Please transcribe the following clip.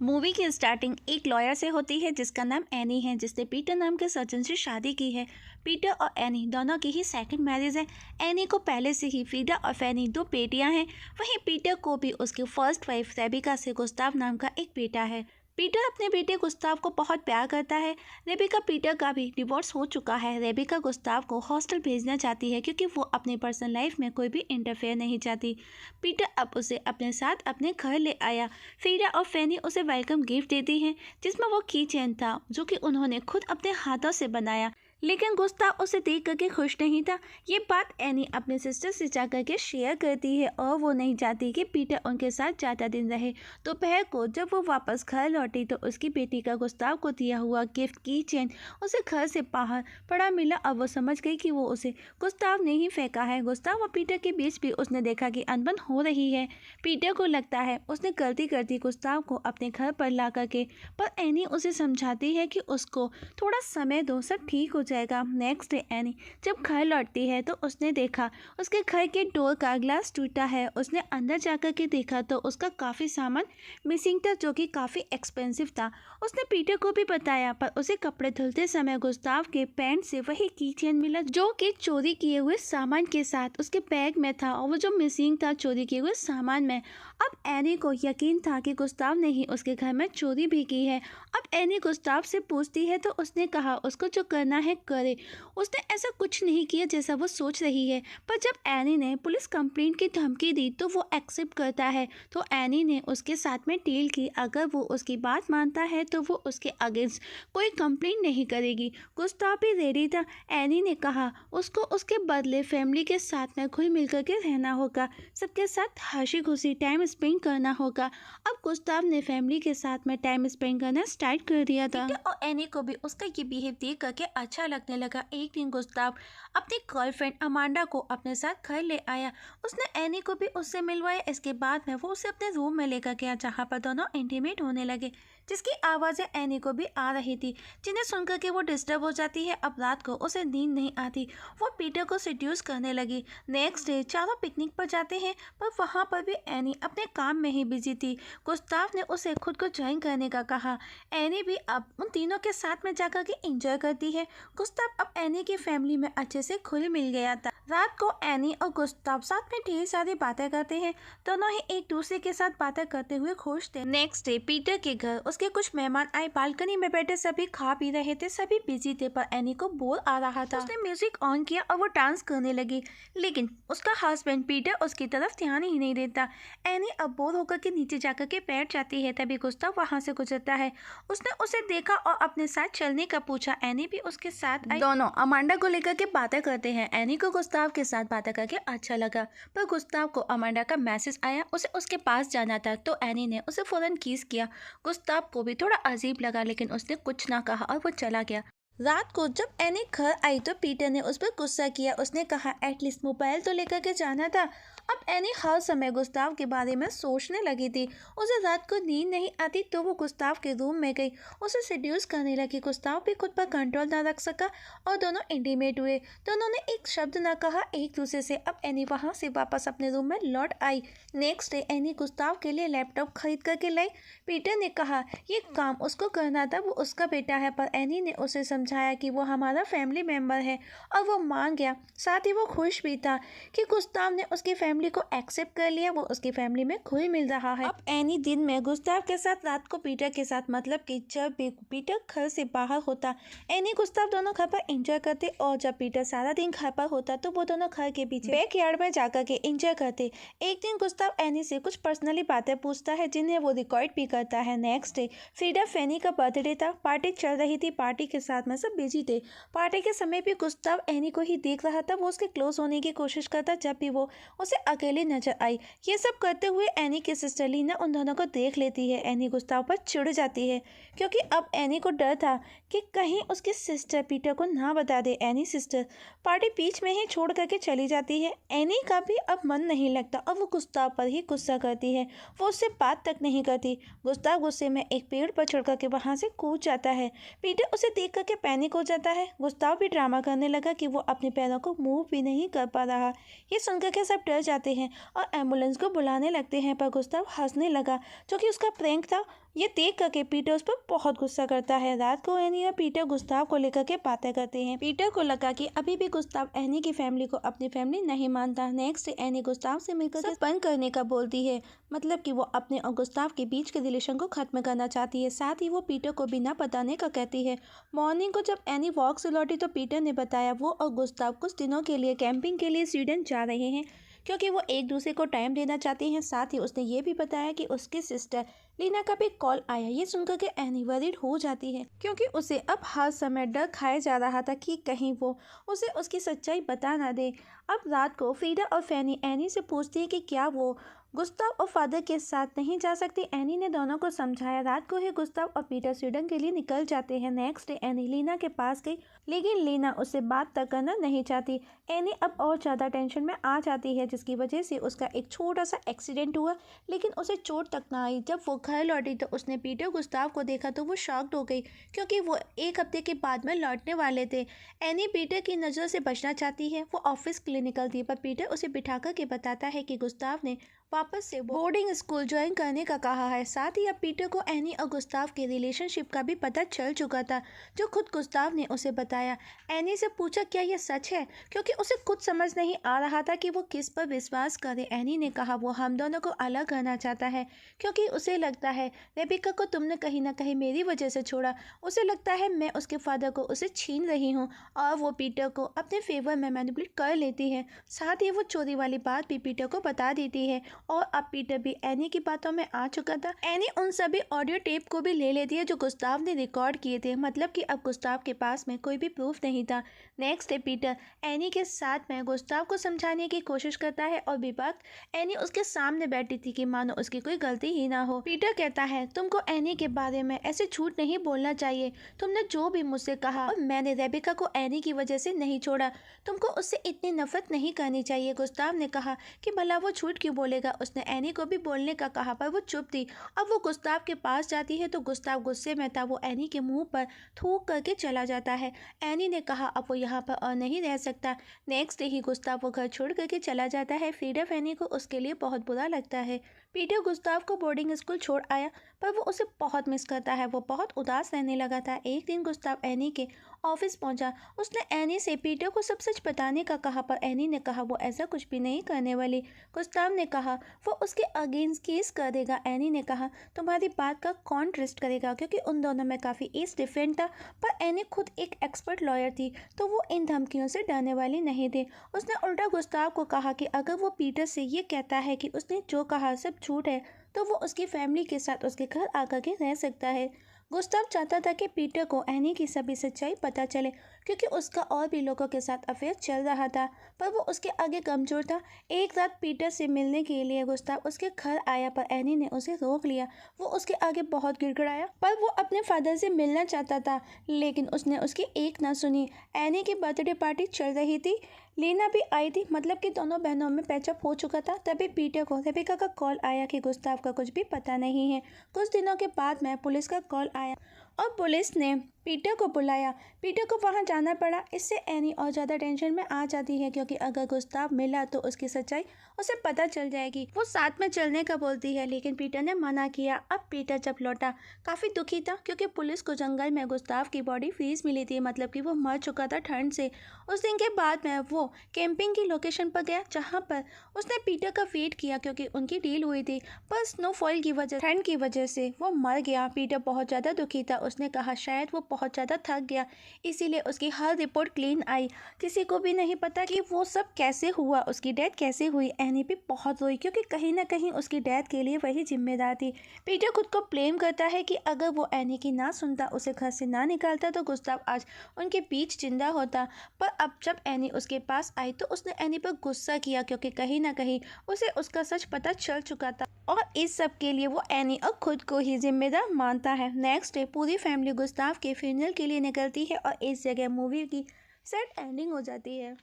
Movie की starting एक lawyer से होती है जिसका नाम एनी है, जिसने पीटर नाम के सर्जन से शादी की है। पीटर और एनी दोनों की ही सेकंड मैरिज है। एनी को पहले से ही फ्रीडा और फैनी दो बेटियां हैं। वहीं पीटर को भी उसकी फर्स्ट वाइफ रेबिका से गुस्ताव नाम का एक बेटा है। पीटर अपने बेटे गुस्ताव को बहुत प्यार करता है। रेबिका पीटर का भी डिवोर्स हो चुका है। रेबिका गुस्ताव को हॉस्टल भेजना चाहती है क्योंकि वो अपनी पर्सनल लाइफ में कोई भी इंटरफेयर नहीं चाहती। पीटर अब उसे अपने साथ अपने घर ले आया। फ्रीडा और फैनी उसे वेलकम गिफ्ट देती हैं, जिसमें वो की चेन था जो कि उन्होंने खुद अपने हाथों से बनाया। लेकिन गुस्ताव उसे देख करके खुश नहीं था। ये बात एनी अपने सिस्टर से जा करके शेयर करती है और वो नहीं चाहती कि पीटर उनके साथ ज़्यादा दिन रहे। दोपहर को जब वो वापस घर लौटी तो उसकी बेटी का गुस्ताव को दिया हुआ गिफ्ट की चेन उसे घर से बाहर पड़ा मिला। अब वो समझ गई कि वो उसे गुस्ताव ने ही फेंका है। गुस्ताव और पीटर के बीच भी उसने देखा कि अनबन हो रही है। पीटर को लगता है उसने गलती कर दी गुस्ताव को अपने घर पर ला करके, पर एनी उसे समझाती है कि उसको थोड़ा समय दो, सब ठीक हो जाएगा। नेक्स्ट डे एनी जब घर लौटती है तो उसने देखा उसके घर के डोर का ग्लास टूटा है। उसने अंदर जाकर के देखा तो उसका काफ़ी सामान मिसिंग था जो कि काफ़ी एक्सपेंसिव था। उसने पीटर को भी बताया, पर उसे कपड़े धुलते समय गुस्ताव के पैंट से वही की चेन मिला जो कि चोरी किए हुए सामान के साथ उसके बैग में था, और वो जो मिसिंग था चोरी किए हुए सामान में। अब एनी को यकीन था कि गुस्ताव ने ही उसके घर में चोरी भी की है। अब एनी गुस्ताव से पूछती है तो उसने कहा उसको जो करना है करे। उसने ऐसा कुछ नहीं किया जैसा वो सोच रही है। पर जब एनी ने पुलिस कंप्लेंट की धमकी दी तो वो एक्सेप्ट करता है। तो एनी ने उसके साथ में डील की, अगर वो उसकी बात मानता है तो वो उसके अगेंस्ट कोई कंप्लेंट नहीं करेगी। गुस्ताव भी रेडी था। एनी ने कहा उसको उसके बदले फैमिली के साथ में घुल मिल करके रहना होगा, सबके साथ हंसी खुशी टाइम स्पेंड करना होगा। अब गुस्ताव ने फैमिली के साथ में टाइम स्पेंड करना स्टार्ट कर दिया था। और एनी को भी उसका ये बिहेव देख करके अच्छा लगने लगा। एक दिन गुस्ताव अपनी गर्लफ्रेंड अमांडा को अपने साथ घर ले आया। उसने एनी को भी उससे मिलवाया। इसके बाद में वो उसे अपने रूम में लेकर गया जहाँ पर दोनों इंटीमेट होने लगे, जिसकी आवाज़ें एनी को भी आ रही थी, जिन्हें सुनकर के वो डिस्टर्ब हो जाती है। अब रात को उसे नींद नहीं आती। वो पीटर को सेड्यूस करने लगी। नेक्स्ट डे चारों पिकनिक पर जाते हैं, पर वहाँ पर भी एनी अपने काम में ही बिजी थी। गुस्ताव ने उसे खुद को ज्वाइन करने का कहा। एनी भी अब उन तीनों के साथ में जाकर के एंजॉय करती है। गुस्ताव अब एनी की फैमिली में अच्छे से घुल मिल गया था। रात को एनी और गुस्ताव साथ में ढेर सारी बातें करते हैं। दोनों ही एक दूसरे के साथ बातें करते हुए खुश थे। नेक्स्ट डे पीटर के घर उसके कुछ मेहमान आए। बालकनी में बैठे सभी खा पी रहे थे, सभी बिजी थे, पर एनी को बोर आ रहा था। उसने म्यूजिक ऑन किया और वो डांस करने लगी, लेकिन उसका हस्बैंड पीटर उसकी तरफ ध्यान ही नहीं देता। एनी अब बोर होकर के नीचे जाकर के बैठ जाती है। तभी गुस्ताव वहां से गुजरता है। उसने उसे देखा और अपने साथ चलने का पूछा। एनी भी उसके साथ आई। दोनों अमांडा को लेकर के बातें करते हैं। एनी को गुस्ताव के साथ बातें करके अच्छा लगा, पर गुस्ताव को अमांडा का मैसेज आया, उसे उसके पास जाना था। तो एनी ने उसे फौरन किस किया। गुस्ताव को भी थोड़ा अजीब लगा, लेकिन उसने कुछ ना कहा और वो चला गया। रात को जब एनी घर आई तो पीटर ने उस पर गुस्सा किया। उसने कहा एटलीस्ट मोबाइल तो लेकर के जाना था। अब एनी हर समय गुस्ताव के बारे में सोचने लगी थी। उसे रात को नींद नहीं आती तो वो गुस्ताव के रूम में गई, उसे सेड्यूस करने लगी। गुस्ताव भी खुद पर कंट्रोल ना रख सका और दोनों इंटीमेट हुए। दोनों ने एक शब्द ना कहा एक दूसरे से। अब एनी वहाँ से वापस अपने रूम में लौट आई। नेक्स्ट डे एनी गुस्ताव के लिए लैपटॉप खरीद करके लाई। पीटर ने कहा ये काम उसको करना था, वो उसका बेटा है, पर एनी ने उसे समझाया कि वो हमारा फैमिली मेम्बर है और वो मान गया। साथ ही वो खुश भी था कि गुस्ताव ने उसकी फैमिली को एक्सेप्ट कर लिया, वो उसकी फैमिली में घुल मिल रहा है। अब एनी दिन में गुस्ताव के साथ, रात को पीटर के साथ, मतलब कि जब भी पीटर घर से बाहर होता एनी गुस्ताव दोनों घर पर एंजॉय करते, और जब पीटर सारा दिन घर पर होता तो वो दोनों घर के पीछे बैकयार्ड में जाकर के एंजॉय करते। एक दिन गुस्ताव एनी से कुछ पर्सनली बातें पूछता है जिन्हें वो रिकॉर्ड भी करता है। नेक्स्ट डे फ्रीडा फैनी का बर्थडे था। पार्टी चल रही थी, पार्टी के साथ में सब बिजी थे। पार्टी के समय भी गुस्ताव एनी को ही देख रहा था। वो उसके क्लोज होने की कोशिश करता जब भी वो उसे अकेली नजर आई। ये सब करते हुए एनी की सिस्टर लीना उन दोनों को देख लेती है। एनी गुस्ताव पर चिढ़ जाती है क्योंकि अब एनी को डर था कि कहीं उसकी सिस्टर पीटर को ना बता दे। एनी सिस्टर पार्टी बीच में ही छोड़ करके चली जाती है। एनी का भी अब मन नहीं लगता और वो गुस्ताव पर ही गुस्सा करती है। वो उससे बात तक नहीं करती। गुस्ताव गुस्से में एक पेड़ पर चढ़ करके वहाँ से कूद जाता है। पीटर उसे देख करके पैनिक हो जाता है। गुस्ताव भी ड्रामा करने लगा कि वो अपने पैरों को मूव भी नहीं कर पा रहा। ये सुनकर के सब डर जाते हैं और एम्बुलेंस को बुलाने लगते हैं, पर गुस्ताव हंसने लगा जो कि उसका प्रैंक था। ये देख करके पीटर उस पर बहुत गुस्सा करता है। रात को एनी और पीटर गुस्ताव को लेकर के बातें करते हैं। पीटर को लगा कि अभी भी गुस्ताव एनी की फैमिली को अपनी फैमिली नहीं मानता। नेक्स्ट डे एनी गुस्ताव से मिलकर सब बंद करने का बोलती है, मतलब कि वो अपने और गुस्ताव के बीच के रिलेशन को खत्म करना चाहती है। साथ ही वो पीटर को बिना बताने का कहती है। मॉर्निंग को जब एनी वॉक से लौटी तो पीटर ने बताया वो और गुस्ताव कुछ दिनों के लिए कैंपिंग के लिए स्वीडन जा रहे हैं, क्योंकि वो एक दूसरे को टाइम देना चाहते हैं। साथ ही उसने ये भी बताया कि उसकी सिस्टर लीना का भी कॉल आया। ये सुनकर के एनी वरीड हो जाती है, क्योंकि उसे अब हर समय डर खाया जा रहा था कि कहीं वो उसे उसकी सच्चाई बता ना दे। अब रात को फ्रीडा और फैनी एनी से पूछती है कि क्या वो गुस्ताव और फादर के साथ नहीं जा सकती। एनी ने दोनों को समझाया। रात को ही गुस्ताव और पीटर स्वीडन के लिए निकल जाते हैं। नेक्स्ट डे एनी लीना के पास गई, लेकिन लीना उससे बात तक करना नहीं चाहती। एनी अब और ज़्यादा टेंशन में आ जाती है, जिसकी वजह से उसका एक छोटा सा एक्सीडेंट हुआ, लेकिन उसे चोट तक ना आई। जब वो घर लौटी तो उसने पीटर गुस्ताव को देखा तो वो शॉक्ड हो गई, क्योंकि वो एक हफ्ते के बाद में लौटने वाले थे। एनी पीटर की नज़र से बचना चाहती है। वो ऑफिस के लिए निकलती है, पर पीटर उसे बिठा कर के बताता है कि गुस्ताव ने वापस से बोर्डिंग स्कूल ज्वाइन करने का कहा है। साथ ही अब पीटर को एनी और गुस्ताव के रिलेशनशिप का भी पता चल चुका था, जो खुद गुस्ताव ने उसे बताया। एनी से पूछा क्या यह सच है, क्योंकि उसे कुछ समझ नहीं आ रहा था कि वो किस पर विश्वास करे। एनी ने कहा वो हम दोनों को अलग करना चाहता है, क्योंकि उसे लगता है रेबिका को तुमने कहीं ना कहीं मेरी वजह से छोड़ा। उसे लगता है मैं उसके फादर को उसे छीन रही हूँ और वो पीटर को अपने फेवर में मैनिपुलेट कर लेती है। साथ ही वो चोरी वाली बात भी पीटर को बता देती है, और अब पीटर भी एनी की बातों में आ चुका था। एनी उन सभी ऑडियो टेप को भी ले लेती है जो गुस्ताव ने रिकॉर्ड किए थे, मतलब कि अब गुस्ताव के पास में कोई भी प्रूफ नहीं था। नेक्स्ट डे पीटर एनी के साथ में गुस्ताव को समझाने की कोशिश करता है, और बेवक्त एनी उसके सामने बैठी थी कि मानो उसकी कोई गलती ही ना हो। पीटर कहता है तुमको एनी के बारे में ऐसे झूठ नहीं बोलना चाहिए। तुमने जो भी मुझसे कहा, और मैंने रेबिका को एनी की वजह से नहीं छोड़ा। तुमको उससे इतनी नफरत नहीं करनी चाहिए। गुस्ताव ने कहा कि भला वो झूठ क्यों बोलेगा। उसने एनी को भी बोलने का कहा, पर वो चुप थी। अब वो गुस्ताव के पास जाती है तो गुस्ताव गुस्से में था। वो एनी के मुंह पर थूक करके चला जाता है। एनी ने कहा अब वो यहाँ पर और नहीं रह सकता। नेक्स्ट डे ही गुस्ताव वो घर छोड़ करके चला जाता है। फ्रीडा एनी को उसके लिए बहुत बुरा लगता है। पीटर गुस्ताव को बोर्डिंग स्कूल छोड़ आया, पर वो उसे बहुत मिस करता है। वो बहुत उदास रहने लगा था। एक दिन गुस्ताव एनी के ऑफिस पहुंचा। उसने एनी से पीटर को सब सच बताने का कहा, पर एनी ने कहा वो ऐसा कुछ भी नहीं करने वाली। गुस्ताव ने कहा वो उसके अगेंस्ट केस कर देगा। एनी ने कहा तुम्हारी बात का कौन ट्रस्ट करेगा, क्योंकि उन दोनों में काफ़ी एज डिफरेंट था। पर एनी खुद एक एक्सपर्ट लॉयर थी, तो वो इन धमकियों से डरने वाली नहीं थी। उसने उल्टा गुस्ताव को कहा कि अगर वो पीटर से ये कहता है कि उसने जो कहा सब झूठ है, तो वो उसकी फैमिली के साथ उसके घर आकर के रह सकता है। गुस्ताव चाहता था कि पीटर को एनी की सभी सच्चाई पता चले, क्योंकि उसका और भी लोगों के साथ अफेयर चल रहा था, पर वो उसके आगे कमज़ोर था। एक रात पीटर से मिलने के लिए गुस्ताव उसके घर आया, पर एनी ने उसे रोक लिया। वो उसके आगे बहुत गिड़गिड़ाया, पर वो अपने फादर से मिलना चाहता था, लेकिन उसने उसकी एक ना सुनी। एनी की बर्थडे पार्टी चल रही थी, लीना भी आई थी, मतलब कि दोनों बहनों में पैचअप हो चुका था। तभी पीटर को रेबिका का कॉल आया कि गुस्ताव का कुछ भी पता नहीं है। कुछ दिनों के बाद में पुलिस का कॉल आया और पुलिस ने पीटर को बुलाया। पीटर को वहां जाना पड़ा। इससे एनी और ज़्यादा टेंशन में आ जाती है, क्योंकि अगर गुस्ताव मिला तो उसकी सच्चाई उसे पता चल जाएगी। वो साथ में चलने का बोलती है, लेकिन पीटर ने मना किया। अब पीटर जब लौटा काफ़ी दुखी था, क्योंकि पुलिस को जंगल में गुस्ताव की बॉडी फ्रीज मिली थी, मतलब कि वो मर चुका था ठंड से। उस दिन के बाद में वो कैंपिंग की लोकेशन पर गया, जहाँ पर उसने पीटर का वेट किया, क्योंकि उनकी डील हुई थी, पर स्नोफॉल की वजह ठंड की वजह से वो मर गया। पीटर बहुत ज़्यादा दुखी था। उसने कहा शायद वो बहुत ज़्यादा थक गया, इसीलिए उसकी हर रिपोर्ट क्लीन आई। किसी को भी नहीं पता कि वो सब कैसे हुआ, उसकी डेथ कैसे हुई। एनी भी बहुत रोई, क्योंकि कहीं ना कहीं उसकी डेथ के लिए वही जिम्मेदार थी। पीटर खुद को ब्लेम करता है कि अगर वो एनी की ना सुनता, उसे घर से ना निकालता, तो गुस्ताव आज उनके बीच जिंदा होता। पर अब जब एनी उसके पास आई तो उसने एनी पर गुस्सा किया, क्योंकि कहीं ना कहीं उसे उसका सच पता चल चुका था, और इस सब के लिए वो एनी और खुद को ही जिम्मेदार मानता है। नेक्स्ट डे पूरी फैमिली गुस्ताव के फ्यूनरल के लिए निकलती है, और इस जगह मूवी की सैड एंडिंग हो जाती है।